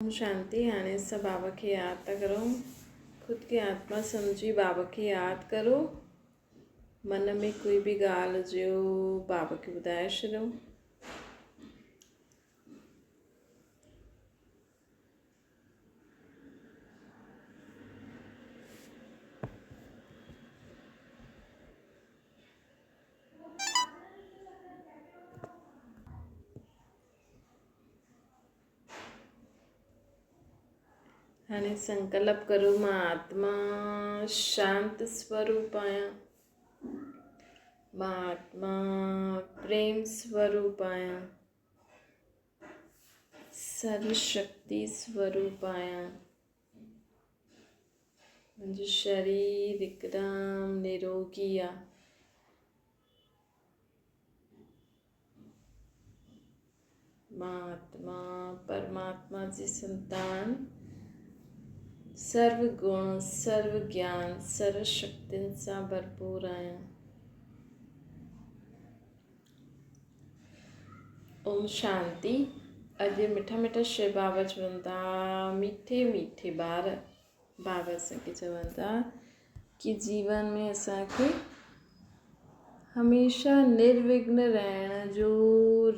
ओम शांति। हाणे सब बाबा खे याद था करो। खुद की आत्मा समझी बाबा खे याद करो। मन में कोई भी ॻाल्हि हुजेव बाबा खे ॿुधाए छॾियो। हाणे संकल्प करो, मां आत्मा शांत स्वरूप आहियां। मां आत्मा प्रेम स्वरूप आहियां। सर्वशक्ति स्वरूप आहियां। मुंहिंजो शरीर हिकदमि निरोगी आहे। मां आत्मा परमात्मा जी संतान, सर्व गुण, सर्व ज्ञान, सर्व शक्तियुनि सां भरपूर आहियां। ओम शांति। अॼु मिठा मिठा शिव बाबा चवनि था, मीठे मीठे ॿार बाबा असांखे चवनि था कि जीवन में असांखे हमेशह निर्विघ्न रहण जो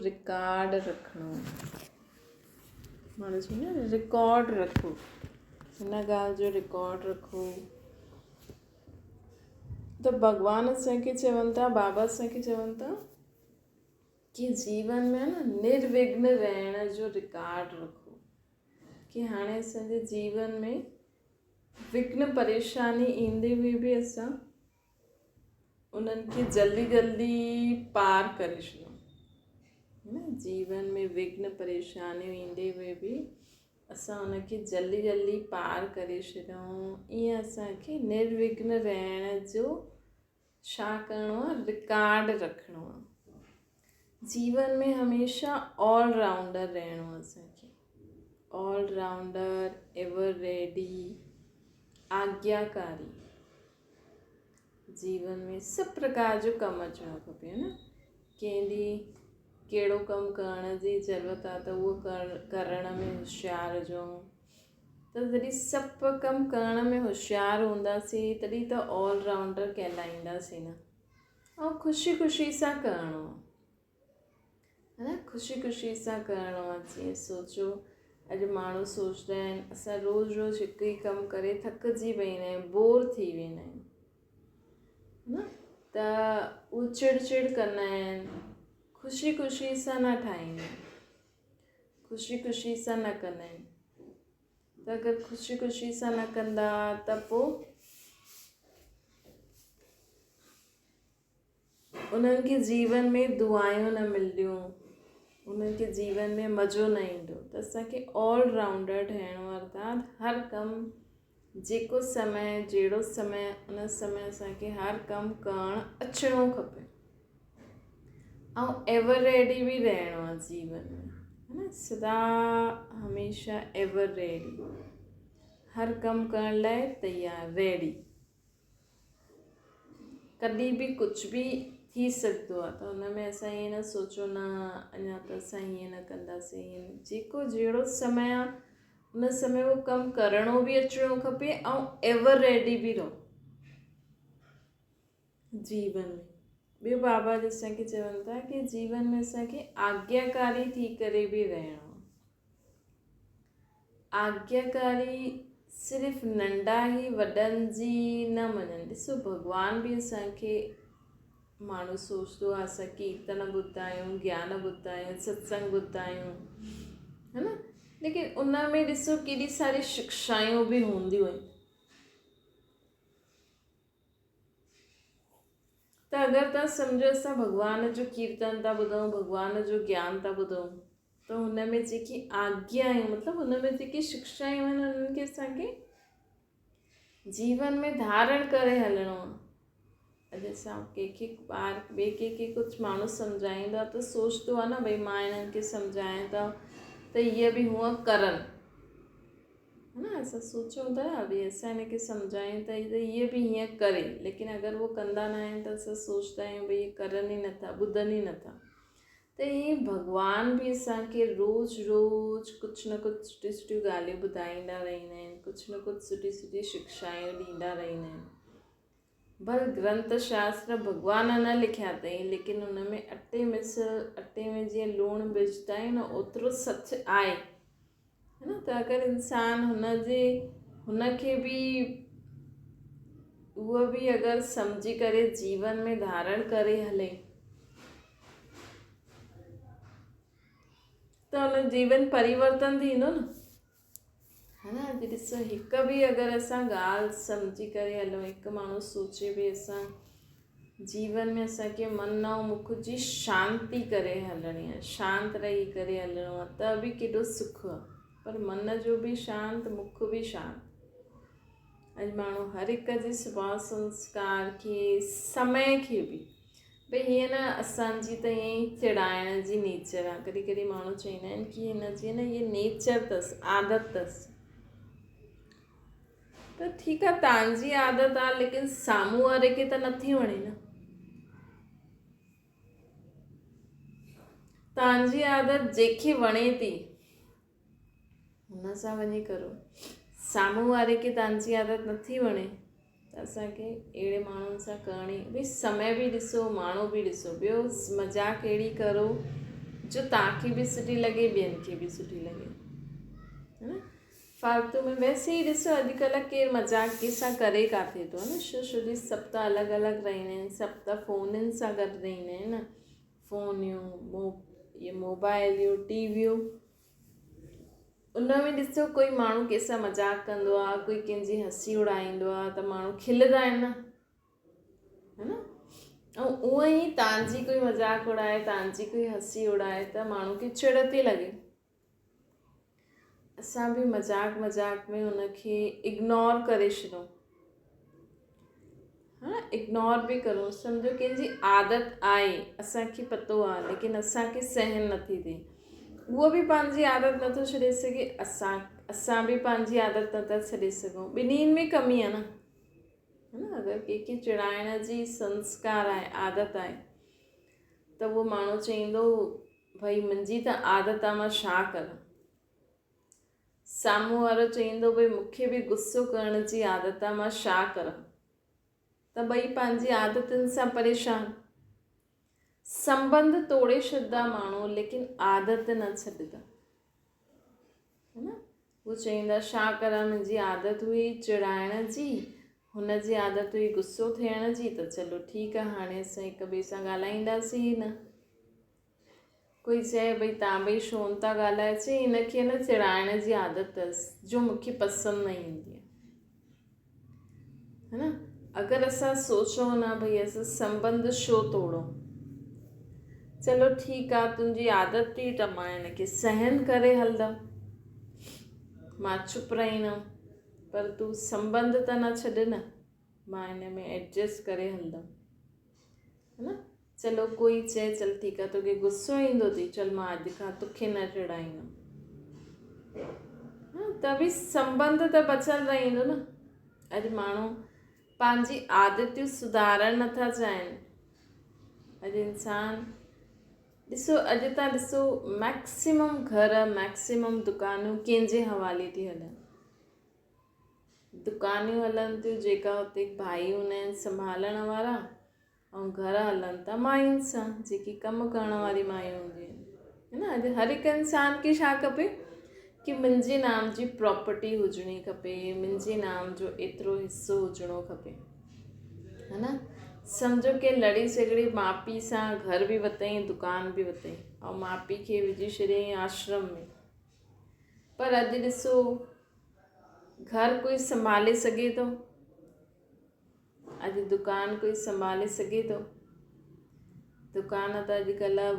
रिकॉर्ड रखिणो। माण्हू चवंदा आहिनि रिकॉर्ड रखो, हिन ॻाल्हि जो रिकॉर्ड रखो। त भॻवान असांखे चवनि था, बाबा असांखे चवनि था कि जीवन में न निर्विघ्न रहण जो रिकॉर्ड रखो। कि हाणे असांजे जीवन में विघ्न परेशानी ईंदे हुए बि असां उन्हनि खे जल्दी जल्दी पार करे छॾूं। जीवन में विघ्न परेशानियूं ईंदे हुए बि असां उनखे जल्दी जल्दी पार करे छॾूं। ईअं असांखे निर्विघ्न रहण जो छा करिणो आहे, रिकॉर्ड रखिणो आहे। जीवन में हमेशह ऑलराउंडर रहणो आहे असांखे। ऑलराउंडर, एवर रेडी, आज्ञाकारी। जीवन में सभु प्रकार जो कमु अचणो खपे न। कंहिंजी कहिड़ो कमु करण जी ज़रूरत आहे त उहो करण में होशियारु हुजूं। त जॾहिं सभु कमु करण में होशियारु हूंदासीं तॾहिं त ऑलराउंडर कहलाईंदासीं न। ऐं ख़ुशी ख़ुशी सां करिणो आहे, है न। ख़ुशी ख़ुशी सां करिणो आहे। जीअं सोचो, अॼु माण्हू सोचंदा आहिनि असां रोज़ु रोज़ु हिकु ई कमु करे थकिजी वेंदा आहियूं, बोर थी वेंदा आहियूं, न। त उहो चिड़ कंदा आहिनि, ख़ुशी ख़ुशी सां न ठाहींदा आहिनि, ख़ुशी ख़ुशी सां न कंदा आहिनि। त अगरि ख़ुशी ख़ुशी सां न कंदा त पोइ उन्हनि खे जीवन में दुआयूं न मिलंदियूं, उन्हनि खे जीवन में मज़ो न ईंदो। त असांखे ऑलराउंडर ठहिणो आहे। अर्थात हर कमु जेको समय, जहिड़ो समय, उन समय असांखे हर कमु करणु अचिणो खपे। ऐं एवर रेडी बि रहणो आहे जीवन में, है न। सदा हमेशह एवर रेडी, हर कमु करण लाइ तयारु, रेडी। कॾहिं बि कुझु बि थी सघंदो आहे। त हुन में असां ईअं न सोचो न अञा त असां हीअं न कंदासीं। जेको जहिड़ो समय आहे उन समय उहो कमु करिणो बि अचिणो खपे ऐं एवर रेडी बि रहो जीवन में। ॿियो बाबा असांखे चवनि था कि जीवन में असांखे आज्ञाकारी थी करे बि रहणो आहे। आज्ञाकारी सिर्फ़ु नंढा ई वॾनि जी न मञनि। ॾिसो, भॻवान बि असांखे, माण्हू सोचंदो आहे असां कीर्तन ॿुधंदा आहियूं, ज्ञान ॿुधंदा आहियूं, सत्संग ॿुधंदा आहियूं, है न। लेकिन उन में ॾिसो केॾी सारी शिक्षायूं बि हूंदियूं आहिनि। त अगरि तव्हां सम्झो असां भॻवान जो कीर्तन था ॿुधूं, भॻवान जो ज्ञान था ॿुधूं, त हुन में जेकी आज्ञा आहियूं, मतिलबु हुन में जेकी शिक्षायूं आहिनि उन्हनि खे असांखे जीवन में धारण करे हलणो आहे। अॼु असां कंहिंखे ॿिए कंहिंखे कुझु माण्हू सम्झाईंदो आहे त सोचंदो आहे न, भई मां हिननि खे सम्झायां त इहे बि हूअं करनि, है न। असां सोचूं था भई असां हिनखे सम्झायूं त इहे बि हीअं करे, लेकिन अगरि उहो कंदा न आहिनि त असां सोचंदा आहियूं भई इहे करनि ई नथा, ॿुधनि ई नथा। त त ईअं भॻवान बि असांखे रोज़ु रोज़ु कुझु न कुझु सुठियूं सुठियूं ॻाल्हियूं ॿुधाईंदा रहंदा आहिनि, कुझु न कुझु सुठी सुठी शिक्षायूं ॾींदा रहंदा आहिनि। भल ग्रंथ शास्त्र भॻवान न लिखिया अथई, लेकिन हुन में अटे में जीअं लूणु विझंदा आहियूं न, ओतिरो सच आहे, है न। त अगरि इंसान हुनखे बि उहो बि अगरि सम्झी करे जीवन में धारण करे हले त हुन जीवन परिवर्तन थींदो न, है न। अॼु ॾिसो, हिकु बि अगरि असां ॻाल्हि सम्झी करे हलूं, हिकु माण्हू सोचे बि असां जीवन में असांखे मन ऐं मुख जी शांती करे हलणी आहे, शांति रही करे हलणो आहे, त बि केॾो सुख आहे। पर मन जो बि शांति, मुख बि शांति। अॼु माण्हू हर हिक जे सुभाउ संस्कार खे, समय खे बि भई हीअं न, असांजी त ईअं ई चिड़ाइण जी नेचर आहे। कॾहिं कॾहिं माण्हू चवंदा आहिनि की हिनजी न इहा नेचर अथसि, आदत अथसि। त ठीकु आहे, तव्हांजी आदत आहे, लेकिन साम्हूं वारे खे त नथी वणे न। तव्हांजी आदत जंहिंखे वणे थी हुन सां वञी करो। साम्हूं वारे खे तव्हांजी आदत नथी वणे त असांखे अहिड़े माण्हुनि सां करणी, भई समय बि ॾिसो, माण्हू बि ॾिसो, ॿियो मज़ाक अहिड़ी करो जो तव्हांखे बि सुठी लॻे, ॿियनि खे बि सुठी लॻे, है न। फालतू में वैसे ई ॾिसो, अॼुकल्ह केरु मज़ाक कंहिंसां करे काथे थो, है न। छोजी सभु त अलॻि अलॻि रहंदा आहिनि, सभु त फ़ोननि सां गॾु रहंदा आहिनि न। फ़ोनियूं, इहे मोबाइलियूं, टीवियूं, उन में ॾिसो कोई माण्हू कंहिंसां मज़ाक कंदो आहे, कोई कंहिंजी हसी उड़ाईंदो आहे त माण्हू खिलंदा आहिनि न, है न। ऐं उअं ई तव्हांजी कोई मज़ाक उड़ाए, तव्हांजी कोई हसी उड़ाए त माण्हू खे चिड़ थी लॻे। असां बि मज़ाक में हुनखे इग्नोर करे छॾूं, हा, इग्नोर बि करूं। सम्झो कंहिंजी आदत आहे, असांखे पतो आहे, लेकिन असांखे सहन नथी थिए, उहो बि पंहिंजी आदत नथो छॾे सघे, असां बि पंहिंजी आदत नथा छॾे सघूं। ॿिन्हिनि में कमी आहे न, है न। अगरि कंहिंखे चिड़ाइण जी संस्कार आहे, आदत आहे, त उहो माण्हू चवंदो भई मुंहिंजी त आदत आहे, मां छा कयां। साम्हूं वारो चवंदो भई मूंखे बि गुस्सो करण जी आदत आहे, मां छा कयां। त ॿई पंहिंजी आदतुनि सां परेशान, संबंध तोड़े छॾंदा माण्हू, लेकिन आदत न छॾंदा, है न। उहो चवंदा छा कयां, मुंहिंजी आदत हुई चिड़ाइण जी, हुनजी आदत हुई गुस्सो थियण जी, त चलो ठीकु आहे, हाणे असां हिक ॿिए सां ॻाल्हाईंदासीं ही न। कोई चए भई तव्हां ॿई छो था ॻाल्हाए, चई हिनखे न चिड़ाइण जी आदत अथसि, जो मूंखे पसंदि न ईंदी आहे, है न। अगरि असां सोचूं न भई असां संबंध छो तोड़ूं, चलो ठीकु आहे, तुंहिंजी आदत थी त मां हिनखे सहन करे हलंदमि, मां चुप रहंदमि, पर तूं संबंध त न छॾ न, मां हिन में एडजस्ट करे हलंदमि, है न। चलो कोई चए चल ठीकु आहे, तोखे गुस्सो ईंदो अथई, चल मां अॼु खां तोखे न चिड़ाईंदमि, त बि संबंध त बचियलु रहंदो न। अॼु माण्हू पंहिंजी आदतियूं सुधारणु नथा चाहिनि। अॼु इंसान ॾिसो, अॼु तव्हां ॾिसो, मैक्सिमम घर, मैक्सिमम दुकानूं कंहिंजे हवाले थी हलनि। दुकानियूं हलनि थियूं जेका हुते भाई हूंदा आहिनि संभालण वारा, ऐं घर हलनि था मायुनि सां, जेकी कमु करण वारी मायूं हूंदियूं आहिनि, है न। अॼु हर हिकु इंसान खे छा खपे कि मुंहिंजे नाम जी प्रॉपर्टी हुजणी खपे, मुंहिंजे नाम जो एतिरो हिसो हुजणो खपे, है न। सम्झो के लड़ी झगड़ी माउ पीउ सां घर बि वरितई, दुकान बि वरितई, ऐं माउ पीउ खे विझी छॾियईं आश्रम में। पर अॼु ॾिसो, घर कोई संभाले सघे थो, अॼु दुकान कोई संभाले सघे थो। दुकान त अॼुकल्ह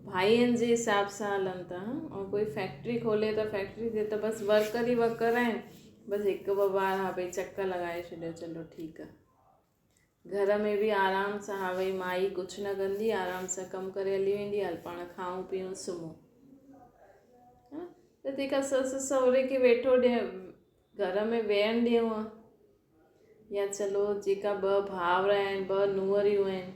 भाइयुनि जे हिसाब सां हलनि था, ऐं कोई फैक्ट्री खोले त फैक्ट्री ते त बसि वर्कर ई वर्कर आहिनि, बसि हिकु ॿ बार हा भई चकर लॻाए छॾियो, चलो ठीकु आहे। घर में बि आराम सां, हा भई माई कुझु न कंदी, आराम सां कमु करे हली वेंदी, हल पाण खाऊं पीऊं सुम्हूं, त तंहिंखां ससु सहुरे खे वेठो घर में वेहणु ॾियूं आहे, या चलो जेका ॿ भाउर आहिनि, ॿ नूंहरियूं आहिनि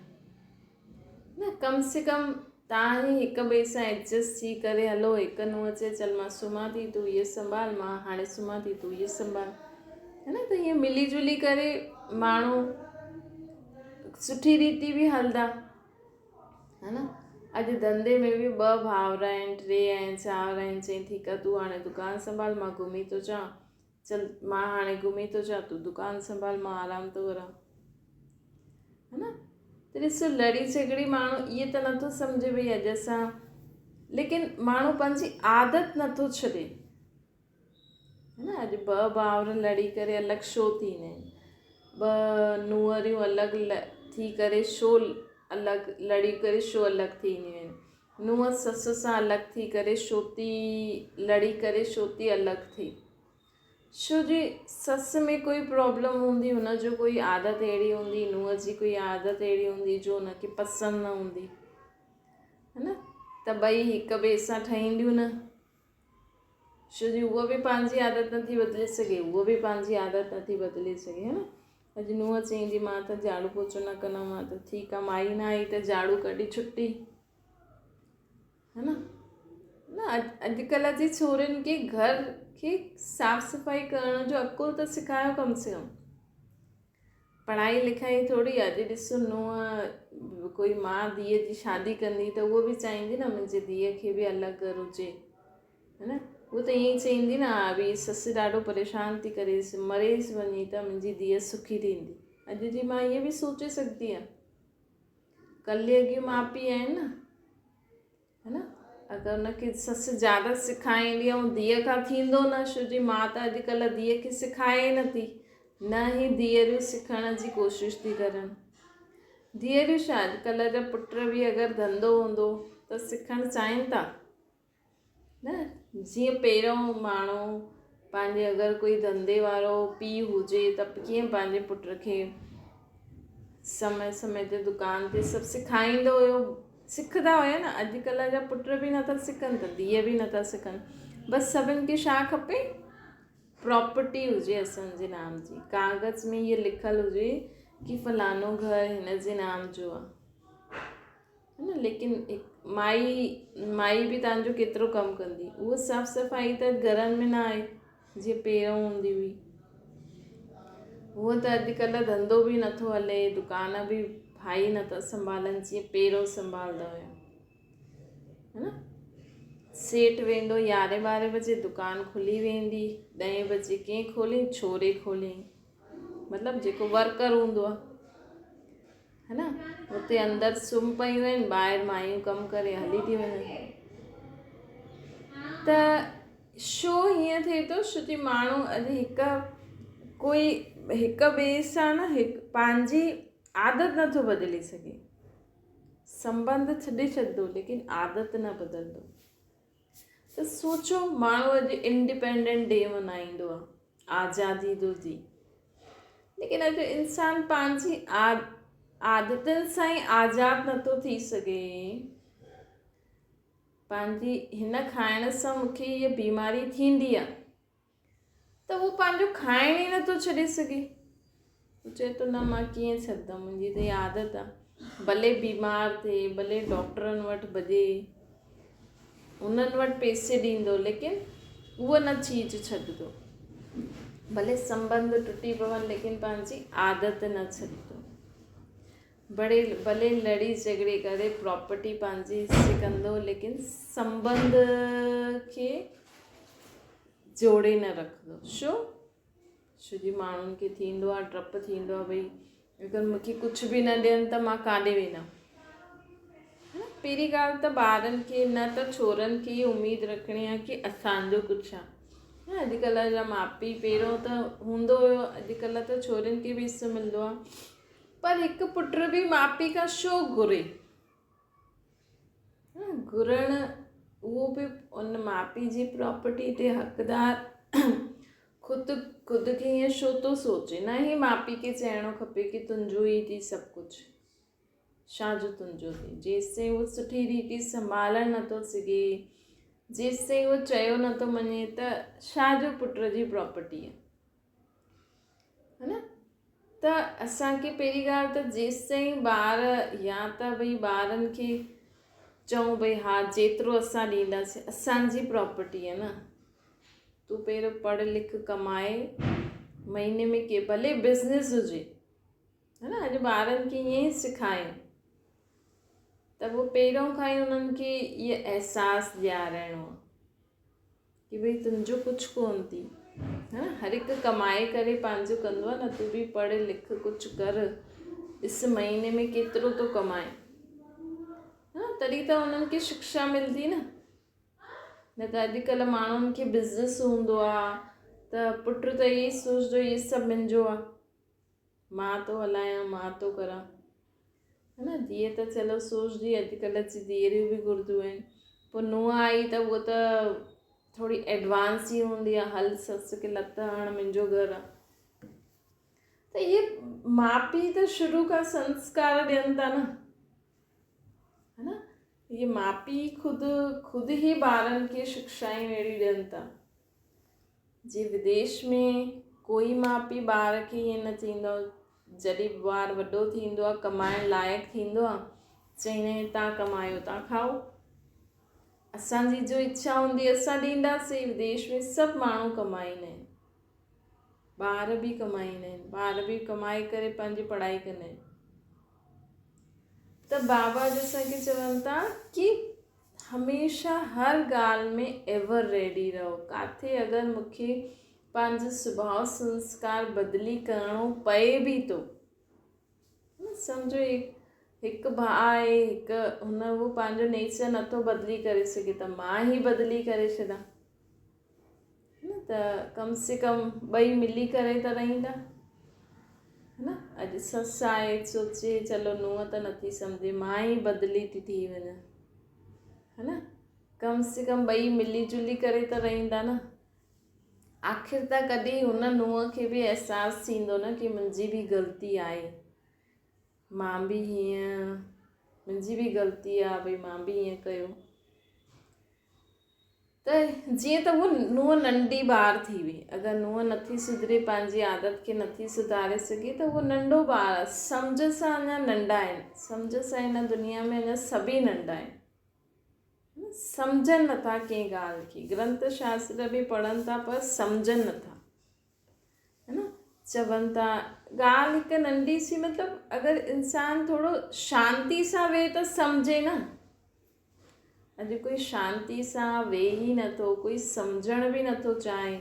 न, कम से कम तव्हां ई हिक ॿिए सां एडजस्ट थी करे हलो। हिकु नुंहुं अचे चल मां सुम्हां थी तूं इहे संभाल, मां हाणे सुम्हां थी तूं इहे संभाल, है न। त हीअं मिली जुली करे माण्हू सुठी रीति बि हलंदा, है न। अॼु धंधे में बि ॿ भाउर आहिनि, टे आहिनि, चारि आहिनि, चई ठीकु आहे तूं हाणे दुकानु संभाल, मां घुमी थो अचां, चल मां हाणे घुमी थो अचां तूं दुकानु संभाल, मां आराम थो करां, है न। त ॾिसो लड़ी झगड़ी माण्हू इहे त नथो सम्झे भई अॼु असां, लेकिन माण्हू पंहिंजी आदत नथो छॾे, है न। अॼु ॿ भाउर लड़ी करे अलॻि छो थींदा आहिनि, ॿ नुंहरियूं अलॻि थी करे छो अलॻि लड़ी करे छो अलॻि थींदियूं आहिनि, नुंहुं ससु सां अलॻि थी करे छो थी लड़ी करे छो थी अलॻि थी, छो जी ससु में कोई प्रॉब्लम हूंदी, हुनजो कोई आदत अहिड़ी हूंदी, नुंहुं जी कोई आदत अहिड़ी हूंदी जो हुनखे पसंदि न हूंदी, है न। त ॿई हिक ॿिए सां ठहींदियूं न, छो जी उहा बि पंहिंजी आदत नथी बदिले सघे, उहो बि पंहिंजी आदत नथी बदिले सघे, है न। अॼु नुंहुं चईंदी मां त झाड़ू पोछो न कंदमि, मां त ठीकु आहे, माई न आई त झाड़ू कढी छुटी, है न। न अॼुकल्ह जी छोरियुनि खे घर खे साफ़ सफ़ाई करण जो अकुल त सेखारियो कम से कम, पढ़ाई लिखाई थोरी। अॼु ॾिसो नुंहुं कोई माउ धीअ जी शादी कंदी त उहो बि चाहींदी न मुंहिंजी धीअ खे बि अलॻि घर हुजे, है न। उहो त ईअं ई चईंदी न, हा भई ससु ॾाढो परेशान थी करेसि, मरेसि वञी त मुंहिंजी धीअ सुखी थींदी। अॼु जी मां ईअं बि सोचे सघंदी आहे, कलयुगी माउ पीउ आहिनि न, है न। अगरि हुनखे ससु ज़्यादा सेखारींदी ऐं धीअ खां थींदो न, छो जी माउ त अॼुकल्ह धीअ खे सेखारे ई नथी, न ई धीअरूं सिखण जी कोशिशि थी करनि। धीअरूं छा, अॼुकल्ह जा पुट बि अगरि धंधो हूंदो त सिखणु चाहिनि था न। जीअं पहिरियों माण्हू पंहिंजे अगरि कोई धंधे वारो पीउ हुजे त कीअं पंहिंजे पुट खे समय समय ते दुकान ते सभु सेखारींदो हुयो, सिखंदा हुया न। अॼुकल्ह जा पुट बि नथा सिखनि त धीअ बि नथा सिखनि, बसि सभिनि खे छा खपे, प्रॉपर्टी हुजे असांजे नाम जी, कागज़ में इहे लिखियलु हुजे कि फलानो घर हिन जे नाम जो आहे, है न। लेकिन माई बि तव्हांजो केतिरो कमु कंदी, उहा साफ़ सफ़ाई त घरनि में न आहे जीअं पहिरियों हूंदी हुई। हूअं त अॼुकल्ह धंधो बि नथो हले, दुकान बि भाई नथा संभालनि जीअं पहिरियों संभालंदा हुया, है न। सेठ वेंदो 11-12 बजे, दुकानु खुली वेंदी, 10 बजे कंहिं खोली, छोरे खोली, मतिलबु जेको वर्कर हूंदो आहे, है न। हुते अंदरि सुम्ही पयूं आहिनि, ॿाहिरि मायूं कमु करे हली थी वञनि। त छो हीअं थिए थो, छो कि माण्हू अॼु कोई हिक ॿिए सां न पंहिंजी आदत नथो बदिले सघे, संबंध छॾे छॾंदो लेकिन आदत न बदलंदो। त सोचो, माण्हू अॼु इंडिपेंडेंट डे मल्हाईंदो आहे, आज़ादी जो ॾींहुं, लेकिन अॼु इंसानु पंहिंजी आदतुनि सां ई आज़ादु नथो थी सघे। पंहिंजी हिन खाइण सां मूंखे हीअ बीमारी थींदी आहे त उहो पंहिंजो खाइण ई नथो छॾे सघे, चए थो न मां कीअं छॾंदमि, मुंहिंजी त इहा आदत आहे। भले बीमार थिए, भले डॉक्टरनि वटि भॼे, उन्हनि वटि पैसे ॾींदो, लेकिन उहो न चीज छॾंदो। भले संबंध टुटी पवनि लेकिन पंहिंजी आदत न छॾंदो। भले लड़ी झगड़े करे प्रॉपर्टी पंहिंजी हिस्से कंदो, लेकिन संबंध खे जोड़े न रखंदो। छो जी माण्हुनि खे थींदो आहे, डपु थींदो आहे भई अगरि मूंखे कुझु बि न ॾियनि त मां काॾे वेंदमि। पहिरीं ॻाल्हि त ॿारनि खे न त छोरनि खे उमेदु रखणी आहे कि असांजो कुझु आहे। अॼुकल्ह जा माउ पीउ, पहिरियों त हूंदो हुयो, अॼुकल्ह त छोरियुनि खे बि हिसो मिलंदो आहे, पर हिकु पुट बि माउ पीउ खां छो घुरे, घुरणु उहो बि उन माउ पीउ जी प्रॉपर्टी ते हक़दार ख़ुदि खे ईअं छो थो सोचे। न ई माउ पीउ खे चइणो खपे कि तुंहिंजो ई थी सभु कुझु, छाजो तुंहिंजो थी। जेसिताईं उहो सुठी रीति संभालणु नथो सघे, जेसिताईं उहो चयो नथो मञे त छाजो पुट जी प्रॉपर्टी आहे, है न। त असांखे पहिरीं ॻाल्हि त जेसिताईं ॿार, या त भई ॿारनि खे चऊं भई हा जेतिरो असां ॾींदासीं, असांजी प्रॉपर्टी आहे न। तूं पहिरियों पढ़ लिख कमाए, महीने में के भले बिज़नेस हुजे, है न। अॼु ॿारनि खे ईअं ई सेखारियूं त पोइ पहिरियों खां ई उन्हनि खे इहो अहसासु ॾियाराइणो आहे कि भई तुंहिंजो कुझु कोन थी, है न। हर हिकु कमाए करे पंहिंजो कंदो आहे न। तूं बि पढ़ लिख कुझु कर, ॾिस महीने में केतिरो थो कमाए, हा तॾहिं त उन्हनि खे शिक्षा मिलंदी न त अॼुकल्ह माण्हुनि खे बिज़नेस हूंदो आहे त पुटु त इहे सोचंदो इहे सभु मुंहिंजो आहे, मां थो हलायां, मां थो करां, है न। धीअ त चलो सोचदी अॼुकल्ह जी धीअरूं बि घुरदियूं आहिनि। पोइ नुंहुं आई त उहा त थोरी एडवांस ई हूंदी आहे, हल ससु खे लत हण, मुंहिंजो घरु आहे। त इहे माउ पीउ त शुरू खां संस्कार ॾियनि था न, है न। इहे माउ पीउ ख़ुदि ई ॿारनि खे शिक्षाऊं अहिड़ियूं ॾियनि था। जीअं विदेश में कोई माउ पीउ ॿार खे ईअं न चईंदो, जॾहिं ॿारु वॾो थींदो आहे, कमाइण लाइक़ु थींदो आहे, चईंदा आहिनि तव्हां कमायो तव्हां खाओ, असांजी जो इच्छा हूंदी असां ॾींदासीं। विदेश में सभु माण्हू कमाईंदा आहिनि, ॿार बि कमाईंदा आहिनि, ॿार बि कमाए करे पंहिंजी पढ़ाई कंदा आहिनि। त बाबा जो असांखे चवनि था कि हमेशह हर ॻाल्हि में एवर रेडी रहो। किथे अगरि मूंखे पंहिंजो सुभाउ संस्कार बदिली करिणो पए बि थो, सम्झो हिकु भाउ आहे, उहो पंहिंजो नेचर नथो बदिली करे सघे त मां ई बदिली करे छॾां, त कम से कम ॿई मिली करे त रहंदा, है न। अॼु ससु आहे सोचे चलो नुंहुं त नथी सम्झे, मां ई बदिली थी वञा, है न। कम से कम ॿई मिली जुली करे त रहंदा न। आख़िर त कॾहिं हुन नुंहुं खे बि अहसासु थींदो न कि मुंहिंजी बि ग़लती आहे, मां बि हीअं, मुंहिंजी बि ग़लती आहे भई मां बि हीअं कयो। त जीअं त उहा नुंहुं नंढी ॿार थी वई, अगरि नुंहुं नथी सुधरे, पंहिंजी आदत खे नथी सुधारे सघे त उहो नंढो ॿार आहे, सम्झ सां अञा नंढा आहिनि। सम्झ सां हिन दुनिया में अञा सभई नंढा आहिनि, सम्झनि नथा कंहिं ॻाल्हि खे। ग्रंथ शास्त्र बि पढ़नि था पर सम्झनि नथा, है न। चवनि था ॻाल्हि हिकु नंढी सी, मतिलबु अगरि इंसानु थोरो शांती सां वेहे त सम्झे न। अॼु कोई शांती सां वेहे ई नथो, कोई सम्झण बि नथो चाहे,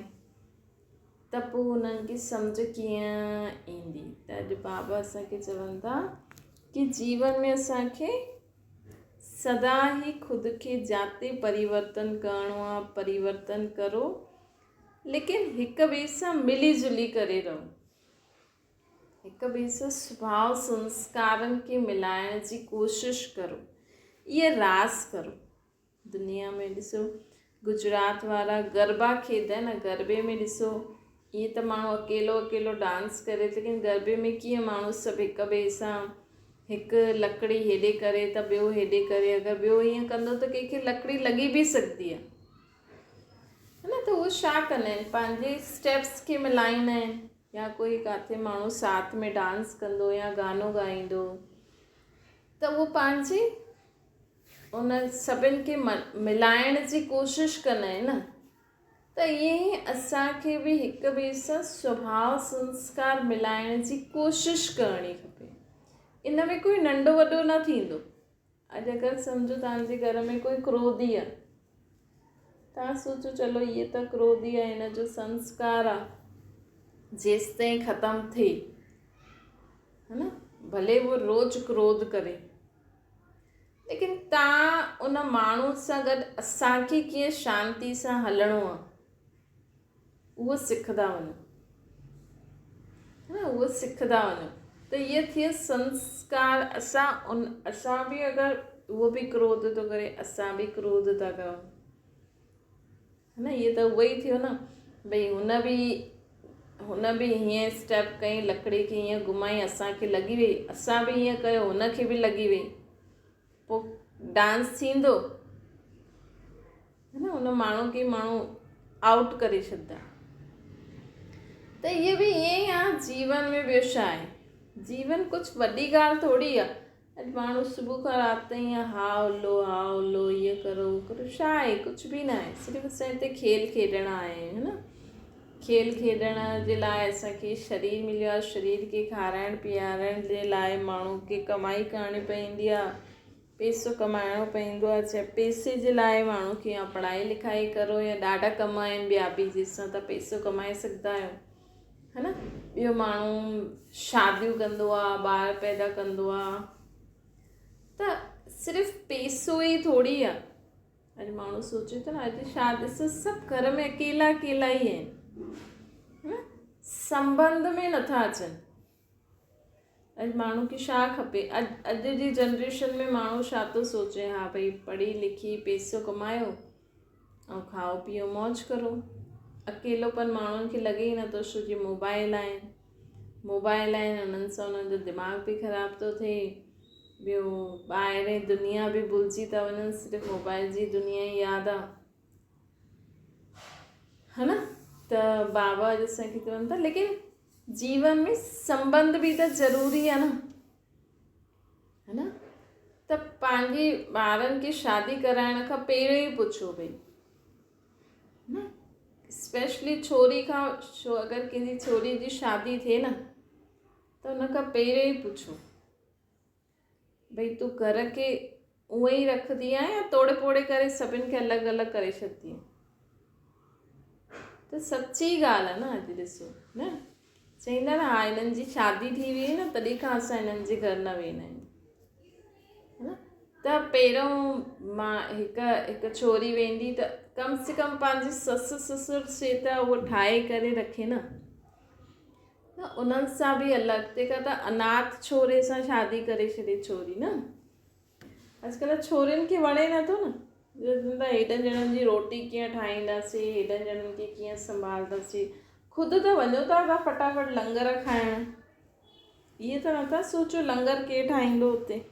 त पोइ हुननि खे सम्झ कीअं ईंदी। त अॼु बाबा असांखे चवनि था कि जीवन में असांखे सदा ई ख़ुदि खे जाते परिवर्तन करिणो आहे, परिवर्तन करो, लेकिन हिक ॿिए सां मिली जुली करे रहो, हिक ॿिए सां सुभाउ संस्कारनि खे मिलाइण जी कोशिशि करो, इहे रास करो। दुनिया में ॾिसो गुजरात वारा गरबा खेॾंदा आहिनि न, गरबे में ॾिसो ईअं त माण्हू अकेलो अकेलो डांस करे, लेकिन गरबे में कीअं माण्हू सभु हिक ॿिए सां, हिकु लकड़ी हेॾे करे त ॿियो हेॾे करे, अगरि ॿियो ईअं कंदो त कंहिंखे लकड़ी लॻी बि सघंदी आहे, है न। त उहो छा कंदा आहिनि, पंहिंजे स्टेप्स खे मिलाईंदा आहिनि, या कोई किथे माण्हू साथ में डांस कंदो या गानो ॻाईंदो त उहो पंहिंजे उन सभिनि खे मिलाइण जी कोशिशि कंदा आहिनि न। त ईअं ई असांखे बि हिक ॿिए सां स्वभाव संस्कार मिलाइण जी कोशिशि करणी खपे। इन में कोई नंढो वॾो न थींदो। अॼु अगरि सम्झो तव्हांजे घर में कोई क्रोधी आहे, तव्हां सोचो चलो इहे त क्रोधी आहे, हिन जो संस्कार आहे, जेसि ताईं ख़तमु थिए, है न। भले वो रोज़ क्रोध करे, लेकिन तव्हां उन माण्हू सां गॾु असांखे कीअं शांती सां हलणो आहे उहो सिखंदा वञो, है न। उहो सिखंदा वञो त इहे थिए संस्कार। असां बि अगरि उहो बि क्रोध थो करे, असां बि क्रोध था कयूं, है न। इहे त उहो ई थियो न भई हुन बि हीअं स्टेप कई, लकड़ी खे हीअं घुमाई, असांखे लॻी वई, असां बि हीअं कयो, हुनखे बि लॻी वई, पोइ डांस थींदो, है न। हुन माण्हू खे माण्हू आउट करे छॾंदा। त इहे बि ईअं ई आहे जीवन में। ॿियो छा आहे, जीवन कुझु वॾी ॻाल्हि थोरी आहे। अॼु माण्हू सुबुह खां राति ताईं हा उल्लो इहो करो उहो करो, छा आहे? कुझु बि न आहे। सिर्फ़ु असां हिते खेल खेॾणु आया आहियूं, है न। खेल खेॾण जे लाइ असांखे शरीर मिलियो आहे, शरीर खे खाराइण पीआरण जे लाइ माण्हू खे कमाई करणी पवंदी आहे, पैसो कमाइणो पवंदो आहे। चाहे पैसे जे लाइ माण्हू खे या पढ़ाई लिखाई करो या ॾाढा कम आहिनि ॿिया बि जंहिंसां तव्हां पैसो कमाए सघंदा आहियो, है न। ॿियो माण्हू शादियूं कंदो आहे, ॿार पैदा कंदो आहे, त सिर्फ़ु पैसो ई थोरी आहे। अॼु माण्हू सोचे थो न, अॼु शादी सभु घर में अकेला ई आहिनि, है न, संबंध में नथा अचनि। अॼु माण्हू खे छा खपे? अॼु जी जनरेशन में माण्हू छा थो सोचे? हा भई पढ़ी लिखी पैसो कमायो ऐं खाओ पीओ मौज करो। अकेलोपन माण्हुनि खे लॻे ई नथो, छो जो मोबाइल आहिनि, उन्हनि सां उन्हनि जो दिमाग़ बि ख़राबु थो थिए। ॿियो ॿाहिरि दुनिया बि भुलिजी था वञनि, सिर्फ़ु मोबाइल जी दुनिया ई यादि आहे, है न। त बाबा अॼु असांखे चवनि था, लेकिन जीवन में संबंध बि त ज़रूरी आहे न, है न। त पंहिंजे ॿारनि खे शादी कराइण खां पहिरियों ई पुछो भई, न, स्पेशली छोरी खां, अगरि कंहिंजी छोरी जी शादी थिए न त हुन खां पहिरियों ई पुछो भई तूं घर खे उअं ई रखंदी आहीं या तोड़े फोड़े करे सभिनि खे अलॻि अलॻि करे छॾंदी आहीं। त सची ॻाल्हि आहे न। अॼु ॾिसो न, चईंदा न, हा हिननि जी शादी थी वई न तॾहिं खां असां हिननि जे घर न वेंदा आहियूं, है न। त पहिरियों मां हिकु छोरी वेंदी त कम से कम पंहिंजी ससु ससुर से त उहो ठाहे करे रखे न, त उन्हनि सां बि अलॻि। तंहिंखां त अनाथ छोरे सां शादी करे छॾे छोरी न। अॼुकल्ह छोरियुनि खे वणे नथो न, हेॾनि ॼणनि जी रोटी कीअं ठाहींदासीं, हेॾनि ॼणनि खे कीअं संभालंदासीं, ख़ुदि त वञो था फटाफट लंगर खाइण, इहे त नथा सोचो लंगर केरु ठाहींदो हुते।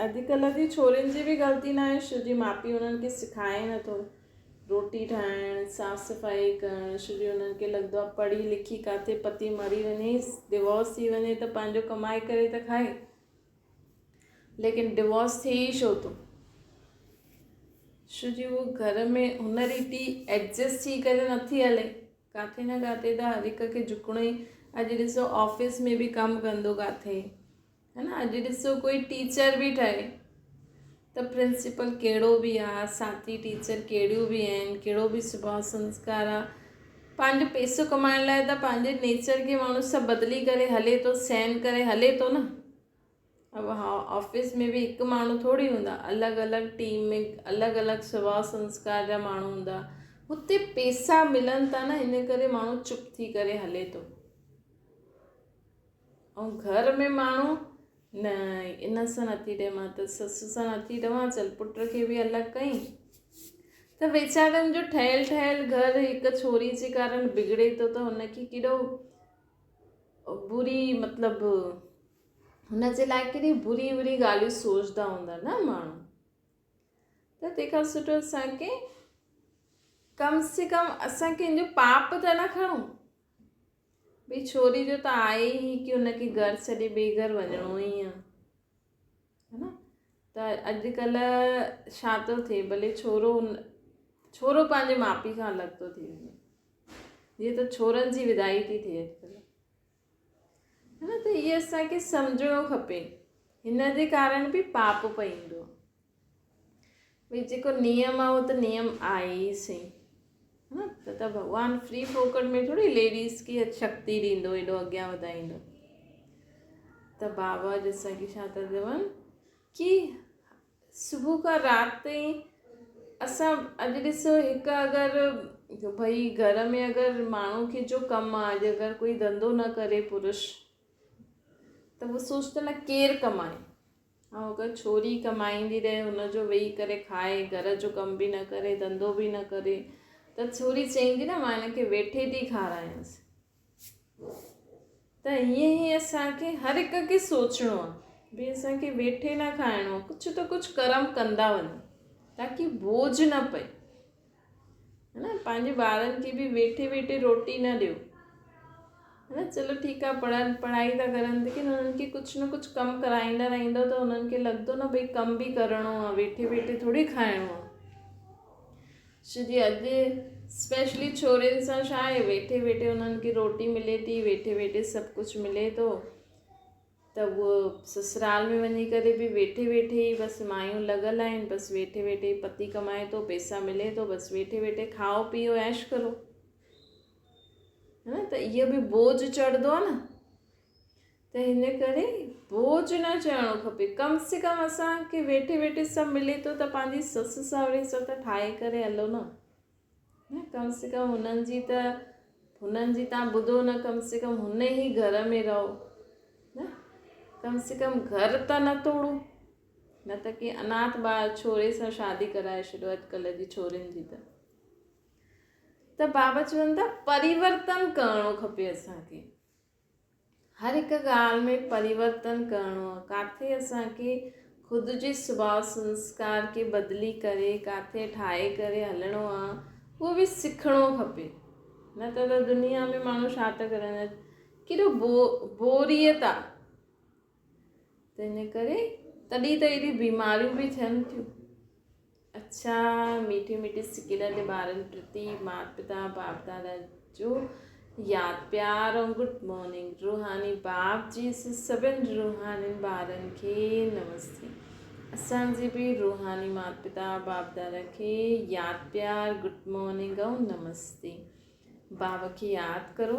अॼुकल्ह जी छोरियुनि जी बि ग़लती न आहे, छो जो माउ पीउ उन्हनि खे सिखाए नथो रोटी ठाहिण, साफ़ सफ़ाई करण, छो जो उन्हनि खे लॻंदो आहे पढ़ी लिखी किथे पति मरी वञे, डिवोर्स थी वञे त पंहिंजो कमाए करे त खाए, लेकिन डिवोर्स थिए ई छो थो? छो जो उहो घर में हुन रीति एडजस्ट थी करे नथी हले, किथे न किथे त हर हिक खे झुकणो ई। अॼु ॾिसो ऑफिस में बि कमु कंदो किथे, है न। अॼु ॾिसो कोई टीचर बि ठहे त प्रिंसिपल कहिड़ो बि आहे, साथी टीचर कहिड़ियूं बि आहिनि, कहिड़ो बि सुभाउ संस्कार आहे, पंहिंजो पैसो कमाइण लाइ त पंहिंजे नेचर खे माण्हू सभु बदिली करे हले थो, सहन करे हले थो न। अब हा, ऑफिस में बि हिकु माण्हू थोरी हूंदा, अलॻि अलॻि टीम में अलॻि अलॻि सुभाउ संस्कार जा माण्हू हूंदा। हुते पैसा मिलनि था न, इन करे माण्हू चुप थी करे हले थो। ऐं घर में माण्हू न, इन सां नथी ॾिए मां त ससु सां नथी रहां, चल पुट खे बि अलॻि कई, त वीचारनि जो ठहियलु घर हिकु छोरी जे कारण बिगड़े थो, त हुनखे केॾो बुरी, मतिलबु हुनजे लाइ केॾी बुरी ॻाल्हियूं सोचंदा हूंदा न माण्हू। त तंहिंखां सुठो असांखे कम से कम असां कंहिंजो पाप त न खणूं भई, छोरी जो त आहे ई कि हुनखे घर छॾे ॿिए घर वञिणो ई आहे, है न। त अॼुकल्ह छा थो थिए, भले छोरो पंहिंजे माउ पीउ खां अलॻि थो थी वञे, जीअं त छोरनि जी विदाई थी थिए अॼुकल्ह, है न। त इहे असांखे सम्झणो खपे, हिन जे कारण बि पाप पईंदो भई, जेको नियम आहे उहो त नियम आहे ई सही, है न। त भॻवानु फ्री फोकट में थोरी लेडीज़ खे शक्ति ॾींदो, एॾो अॻियां वधाईंदो। त बाबा अॼु असांखे छा था चवनि कि सुबुह खां राति ताईं असां, अॼु ॾिसो हिकु अगरि भई घर में अगरि माण्हू खे जो कमु आहे, अॼु अगरि कोई धंधो न करे पुरुष, त उहो सोचंदा न केरु कमाए, ऐं अगरि छोरी कमाईंदी रहे, हुनजो वेही करे खाए, घर जो कमु बि न करे, धंधो बि न करे, त छोरी चईंदी न मां हिनखे वेठे थी खारायांसि। त हीअं ई असांखे हर हिक खे सोचणो आहे भई असांखे वेठे न खाइणो आहे, कुझु त कुझु कर्म कंदा वञो ताकी बोझ न पए, है न। पंहिंजे ॿारनि खे बि वेठे रोटी न ॾियो, है न। चलो ठीकु आहे, पढ़ाई था करनि, लेकिन उन्हनि खे कुझु न कुझु कमु कराईंदा रहंदो त उन्हनि खे लॻंदो न भई कमु बि करिणो आहे, वेठे वेठे थोरी खाइणो आहे। छो जी अॼु स्पेशली छोरियुनि सां छा आहे, वेठे वेठे उन्हनि खे रोटी मिले थी, वेठे वेठे सभु कुझु मिले थो, त उहो ससुराल में वञी करे बि वेठे वेठे ई बसि मायूं लॻल आहिनि, बसि वेठे वेठे पति कमाए थो, पैसा मिले थो, बसि वेठे वेठे खाओ पीओ ऐश करो, है न। त इहो बि बोझ चढ़ंदो आहे न। त हिन करे बोझ न चढ़णो खपे। कम से कम असांखे वेठे वेठे सभु मिले थो त पंहिंजी ससु सहुरे सां त ठाहे करे हलो न, कम से कम हुननि जी तव्हां ॿुधो न, कम से कम हुन ई घर में रहो न, कम से कम घर त न तोड़ो, न त की अनाथ ॿार छोरे सां शादी कराए छॾियो अॼुकल्ह जी छोरियुनि जी। त बाबा चवनि था परिवर्तन करणो खपे असांखे, हर हिकु ॻाल्हि में परिवर्तन करिणो आहे। किथे असांखे ख़ुदि जे सुभाउ संस्कार खे बदिली करे किथे ठाहे करे हलणो आहे, उहो बि सिखणो खपे। न त दुनिया में माण्हू छा था करनि, केॾो बोरियत आहे, त हिन करे तॾहिं त एॾी बीमारियूं बि थियनि थियूं। अच्छा, मीठे मीठे सिकिड़े ॿारनि प्रति माता पिता बाप दादा जो यादि प्यार ऐं गुड मॉर्निंग। रूहानी बाप जी सभिनि रूहानी ॿारनि खे नमस्ते। असांजे बि रूहानी माता पिता बाप दादा खे यादि प्यार गुड मॉर्निंग ऐं नमस्ते। बाबा खे यादि करो,